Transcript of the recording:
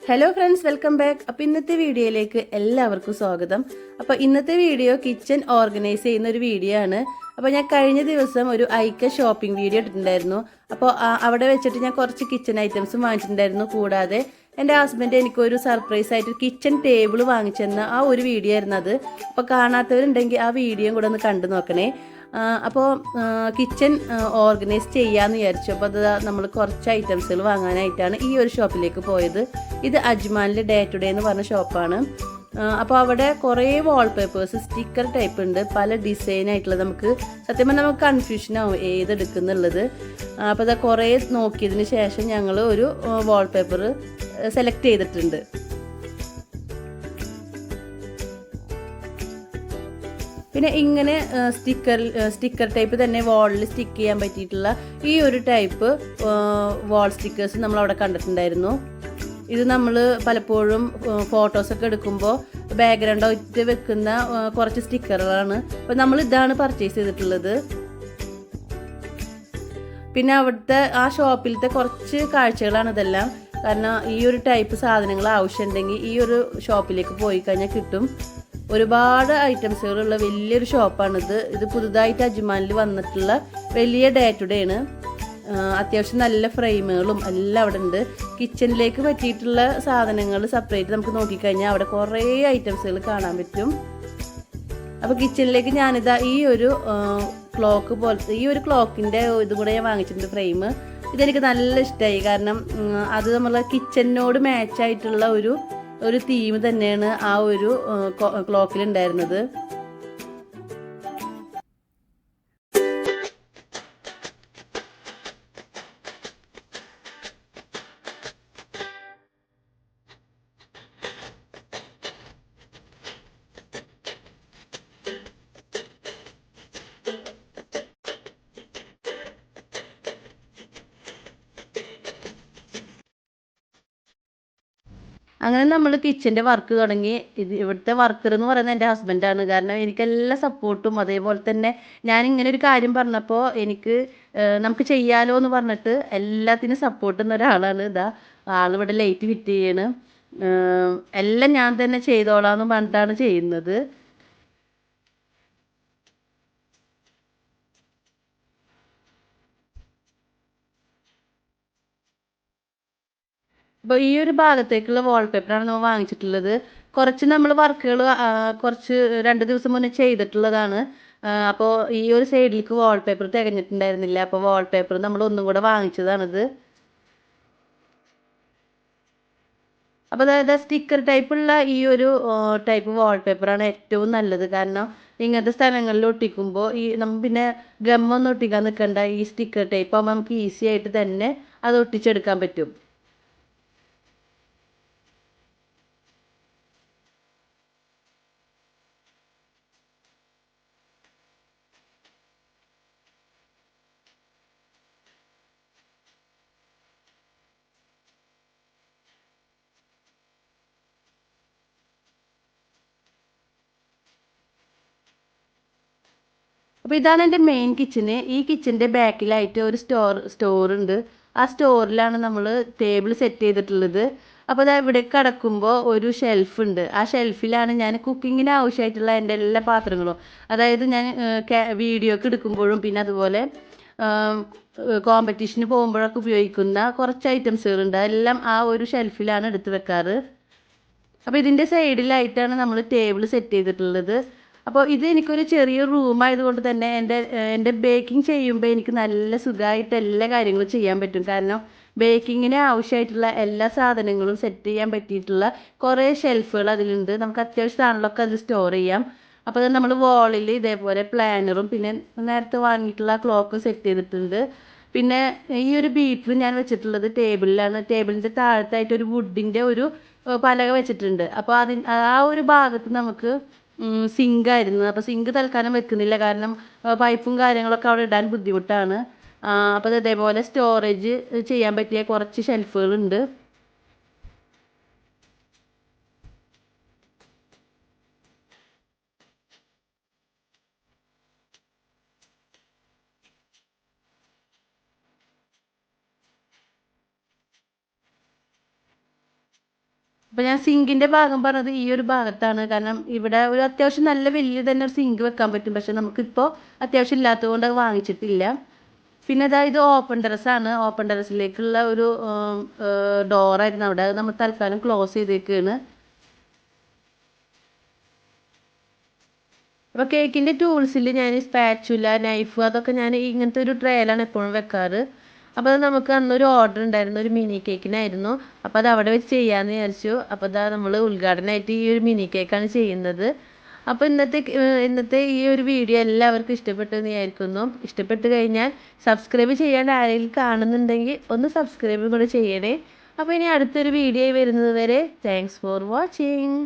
Hello friends, welcome back. അപ്പോൾ ഇന്നത്തെ വീഡിയോയിലേക്ക് എല്ലാവർക്കും സ്വാഗതം. അപ്പോൾ ഇന്നത്തെ വീഡിയോ കിച്ചൺ ഓർഗനൈസ് ചെയ്യുന്ന ഒരു വീഡിയോ ആണ്. അപ്പോൾ ഞാൻ കഴിഞ്ഞ ദിവസം ഒരു ഐക്ക ഷോപ്പിംഗ് വീഡിയോ ഇട്ടിട്ടുണ്ടായിരുന്നു. അപ്പോൾ അവിടെ വെച്ചിട്ട് ഞാൻ കുറച്ച് കിച്ചൺ ഐറ്റംസും വാങ്ങിച്ചിട്ടുണ്ടായിരുന്നു. കൂടാതെ എൻ്റെ ഹസ്ബൻഡ് എനിക്കൊരു സർപ്രൈസ് ആയിട്ട് കിച്ചൺ ടേബിൾ വാങ്ങിച്ചെന്ന ആ ഒരു വീഡിയോ ആയിരുന്നു അത്. അപ്പോൾ കാണാത്തവരുണ്ടെങ്കിൽ ആ വീഡിയോയും കൂടെ ഒന്ന് കണ്ടു നോക്കണേ. അപ്പോൾ കിച്ചൺ ഓർഗനൈസ് ചെയ്യാമെന്ന് വിചാരിച്ചു. അപ്പോൾ അത് നമ്മൾ കുറച്ച് ഐറ്റംസുകൾ വാങ്ങാനായിട്ടാണ് ഈ ഒരു ഷോപ്പിലേക്ക് പോയത്. ഇത് അജ്മാനിലെ ഡേ ടു ഡേ എന്ന് പറഞ്ഞ ഷോപ്പാണ്. അപ്പോൾ അവിടെ കുറേ വാൾപേപ്പേഴ്സ് സ്റ്റിക്കർ ടൈപ്പ് ഉണ്ട്, പല ഡിസൈൻ ആയിട്ടുള്ളത്. നമുക്ക് സത്യം പറഞ്ഞാൽ നമുക്ക് കൺഫ്യൂഷൻ ആവും ഏതെടുക്കുന്നുള്ളത്. അപ്പോൾ അത് കുറേ നോക്കിയതിന് ശേഷം ഞങ്ങൾ ഒരു വാൾപേപ്പർ സെലക്ട് ചെയ്തിട്ടുണ്ട്. പിന്നെ ഇങ്ങനെ സ്റ്റിക്കർ ടൈപ്പ് തന്നെ വാളിൽ സ്റ്റിക്ക് ചെയ്യാൻ പറ്റിയിട്ടുള്ള ഈ ഒരു ടൈപ്പ് വാൾ സ്റ്റിക്കേഴ്സ് നമ്മൾ അവിടെ കണ്ടിട്ടുണ്ടായിരുന്നു. ഇത് നമ്മൾ പലപ്പോഴും ഫോട്ടോസൊക്കെ എടുക്കുമ്പോൾ ബാക്ക്ഗ്രൗണ്ട് ആയിട്ട് വെക്കുന്ന കുറച്ച് സ്റ്റിക്കറുകളാണ്. അപ്പോൾ നമ്മൾ ഇതാണ് പർച്ചേസ് ചെയ്തിട്ടുള്ളത്. പിന്നെ അവിടുത്തെ ആ ഷോപ്പിലത്തെ കുറച്ച് കാഴ്ചകളാണ് ഇതെല്ലാം. കാരണം ഈ ഒരു ടൈപ്പ് സാധനങ്ങൾ ആവശ്യമുണ്ടെങ്കിൽ ഈ ഒരു ഷോപ്പിലേക്ക് പോയി കഴിഞ്ഞാൽ കിട്ടും. ഒരുപാട് ഐറ്റംസുകളുള്ള വലിയൊരു ഷോപ്പാണിത്. ഇത് പുതുതായിട്ട് അജ്മാനിൽ വന്നിട്ടുള്ള വലിയ ഡേ ടു ഡേ ആണ്. അത്യാവശ്യം നല്ല ഫ്രെയിമുകളും എല്ലാം അവിടെ ഉണ്ട്. കിച്ചണിലേക്ക് പറ്റിയിട്ടുള്ള സാധനങ്ങൾ സെപ്പറേറ്റ് നമുക്ക് നോക്കിക്കഴിഞ്ഞാൽ അവിടെ കുറേ ഐറ്റംസുകൾ കാണാൻ പറ്റും. അപ്പോൾ കിച്ചണിലേക്ക് ഞാനിതാ ഈ ഒരു ക്ലോക്ക് പോലത്തെ ഈ ഒരു ക്ലോക്കിൻ്റെ ഇതും കൂടെ ഞാൻ വാങ്ങിച്ചിട്ടുണ്ട്, ഫ്രെയിം. ഇതെനിക്ക് നല്ല ഇഷ്ടമായി. കാരണം അത് നമ്മളെ കിച്ചണിനോട് മാച്ചായിട്ടുള്ള ഒരു തീം തന്നെയാണ് ആ ഒരു ക്ലോക്കിൽ ഉണ്ടായിരുന്നത്. അങ്ങനെ നമ്മൾ കിച്ചൻ്റെ വർക്ക് തുടങ്ങി. ഇവിടുത്തെ വർക്കർ എന്ന് പറയുന്നത് എൻ്റെ ഹസ്ബൻഡാണ്. കാരണം എനിക്കെല്ലാ സപ്പോർട്ടും, അതേപോലെ തന്നെ ഞാനിങ്ങനെ ഒരു കാര്യം പറഞ്ഞപ്പോൾ എനിക്ക് നമുക്ക് ചെയ്യാലോ എന്ന് പറഞ്ഞിട്ട് എല്ലാത്തിനും സപ്പോർട്ട് ചെയ്യുന്ന ഒരാളാണ്. ആളിവിടെ ലൈറ്റ് ഫിറ്റ് ചെയ്യണം, എല്ലാം ഞാൻ തന്നെ ചെയ്തോളാം എന്ന് പറഞ്ഞിട്ടാണ് ചെയ്യുന്നത്. അപ്പോൾ ഈ ഒരു ഭാഗത്തേക്കുള്ള വാൾപേപ്പറാണ് നമ്മൾ വാങ്ങിച്ചിട്ടുള്ളത്. കുറച്ച് നമ്മൾ വർക്കുകൾ കുറച്ച് 2 ദിവസം മുന്നേ ചെയ്തിട്ടുള്ളതാണ്. അപ്പോൾ ഈ ഒരു സൈഡിലേക്ക് വാൾപേപ്പർ തികഞ്ഞിട്ടുണ്ടായിരുന്നില്ല. അപ്പോൾ വാൾപേപ്പർ നമ്മൾ ഒന്നും കൂടെ വാങ്ങിച്ചതാണിത്. അപ്പോൾ അതായത് സ്റ്റിക്കർ ടൈപ്പുള്ള ഈ ഒരു ടൈപ്പ് വാൾപേപ്പറാണ് ഏറ്റവും നല്ലത്. കാരണം ഇങ്ങനത്തെ സ്ഥലങ്ങളിൽ ഒട്ടിക്കുമ്പോൾ നമ്മൾ പിന്നെ ഗമ്മൊന്നും ഒട്ടിക്കാൻ നിൽക്കണ്ട. ഈ സ്റ്റിക്കർ ടൈപ്പ് ആകുമ്പോൾ നമുക്ക് ഈസി ആയിട്ട് തന്നെ അത് ഒട്ടിച്ചെടുക്കാൻ പറ്റും. അപ്പോൾ ഇതാണ് എൻ്റെ മെയിൻ കിച്ചന്. ഈ കിച്ചൻ്റെ ബാക്കിലായിട്ട് ഒരു സ്റ്റോറുണ്ട്. ആ സ്റ്റോറിലാണ് നമ്മൾ ടേബിൾ സെറ്റ് ചെയ്തിട്ടുള്ളത്. അപ്പോൾ അത് ഇവിടെ കിടക്കുമ്പോൾ ഒരു ഷെൽഫുണ്ട്. ആ ഷെൽഫിലാണ് ഞാൻ കുക്കിങ്ങിന് ആവശ്യമായിട്ടുള്ള എൻ്റെ എല്ലാ പാത്രങ്ങളും, അതായത് ഞാൻ വീഡിയോക്ക് എടുക്കുമ്പോഴും പിന്നെ അതുപോലെ കോമ്പറ്റീഷന് പോകുമ്പോഴൊക്കെ ഉപയോഗിക്കുന്ന കുറച്ച് ഐറ്റംസുകളുണ്ട്. അതെല്ലാം ആ ഒരു ഷെൽഫിലാണ് എടുത്ത് വെക്കാറ്. അപ്പോൾ ഇതിൻ്റെ സൈഡിലായിട്ടാണ് നമ്മൾ ടേബിൾ സെറ്റ് ചെയ്തിട്ടുള്ളത്. അപ്പോൾ ഇത് എനിക്കൊരു ചെറിയ റൂമായതുകൊണ്ട് തന്നെ എൻ്റെ ബേക്കിംഗ് ചെയ്യുമ്പോൾ എനിക്ക് നല്ല സുഖമായിട്ട് എല്ലാ കാര്യങ്ങളും ചെയ്യാൻ പറ്റും. കാരണം ബേക്കിങ്ങിന് ആവശ്യമായിട്ടുള്ള എല്ലാ സാധനങ്ങളും സെറ്റ് ചെയ്യാൻ പറ്റിയിട്ടുള്ള കുറേ ഷെൽഫുകൾ അതിലുണ്ട്. നമുക്ക് അത്യാവശ്യ സാധനങ്ങളൊക്കെ അതിൽ സ്റ്റോർ ചെയ്യാം. അപ്പോൾ അത് നമ്മൾ വാളിൽ ഇതേപോലെ പ്ലാനറും പിന്നെ നേരത്തെ വാങ്ങിയിട്ടുള്ള ക്ലോക്കും സെറ്റ് ചെയ്തിട്ടുണ്ട്. പിന്നെ ഈ ഒരു ബീറ്റർ ഞാൻ വെച്ചിട്ടുള്ളത് ടേബിളിലാണ്. ടേബിളിൻ്റെ താഴത്തായിട്ട് ഒരു വുഡിൻ്റെ ഒരു പലക വെച്ചിട്ടുണ്ട്. അപ്പോൾ ആ ഒരു ഭാഗത്ത് നമുക്ക് സിങ്കായിരുന്നു. അപ്പോൾ സിങ്ക് തൽക്കാലം വെക്കുന്നില്ല, കാരണം പൈപ്പും കാര്യങ്ങളൊക്കെ അവിടെ ഇടാൻ ബുദ്ധിമുട്ടാണ്. അപ്പോൾ അതേപോലെ സ്റ്റോറേജ് ചെയ്യാൻ പറ്റിയ കുറച്ച് ഷെൽഫുകളുണ്ട്. അപ്പോൾ ഞാൻ സിങ്കിൻ്റെ ഭാഗം പറഞ്ഞത് ഈ ഒരു ഭാഗത്താണ്. കാരണം ഇവിടെ ഒരു അത്യാവശ്യം നല്ല വലിയ തന്നെ ഒരു സിങ്ക് വെക്കാൻ പറ്റും. പക്ഷെ നമുക്കിപ്പോൾ അത്യാവശ്യം ഇല്ലാത്തത് കൊണ്ട് അത് വാങ്ങിച്ചിട്ടില്ല. പിന്നെ ഇത് ഓപ്പൺ ടെറസാണ്. ഓപ്പൺ ടെറസിലേക്കുള്ള ഒരു ഡോറായിരുന്നു അവിടെ. അത് നമ്മൾ തൽക്കാലം ക്ലോസ് ചെയ്തേക്കാണ്. അപ്പോൾ കേക്കിൻ്റെ ടൂൾസിൽ ഞാൻ സ്പാച്ചുല, നൈഫ് അതൊക്കെ ഞാൻ ഇങ്ങനത്തെ ഒരു ട്രേയിലാണ് എപ്പോഴും വെക്കാറ്. അപ്പോൾ അത് നമുക്ക് അന്നൊരു ഓർഡർ ഉണ്ടായിരുന്നു, ഒരു മിനി കേക്കിനായിരുന്നു. അപ്പോൾ അത് അവിടെ വെച്ച് ചെയ്യാമെന്ന് വിചാരിച്ചു. അപ്പോൾ നമ്മൾ ഉദ്ഘാടനമായിട്ട് ഈ ഒരു മിനി കേക്കാണ് ചെയ്യുന്നത്. അപ്പോൾ ഇന്നത്തെ ഈ ഒരു വീഡിയോ എല്ലാവർക്കും ഇഷ്ടപ്പെട്ടു എന്ന് വിചാരിക്കുന്നു. ഇഷ്ടപ്പെട്ട് കഴിഞ്ഞാൽ സബ്സ്ക്രൈബ് ചെയ്യാണ്ട് ആരെങ്കിലും കാണുന്നുണ്ടെങ്കിൽ ഒന്ന് സബ്സ്ക്രൈബ് കൂടെ ചെയ്യണേ. അപ്പോൾ ഇനി അടുത്തൊരു വീഡിയോ വരുന്നത് വരെ താങ്ക്സ് ഫോർ വാച്ചിങ്.